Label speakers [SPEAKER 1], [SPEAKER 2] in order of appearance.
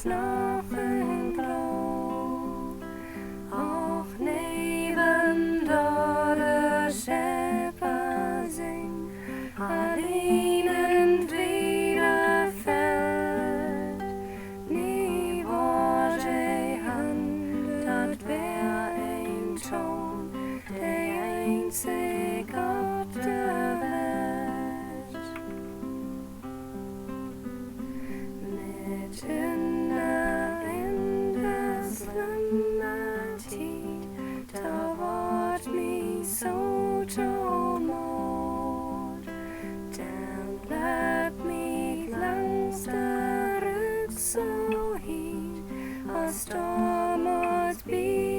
[SPEAKER 1] is nog een droom. Och, neben de schepen zing, alleen in het wijde veld. Nie wordt je hand, dat weer een toon, de einzig op de welt. Mitten in de slummertijd, da wordt me zo toemoed. Dan blijft me langs de rug zo heen, als storm moet be.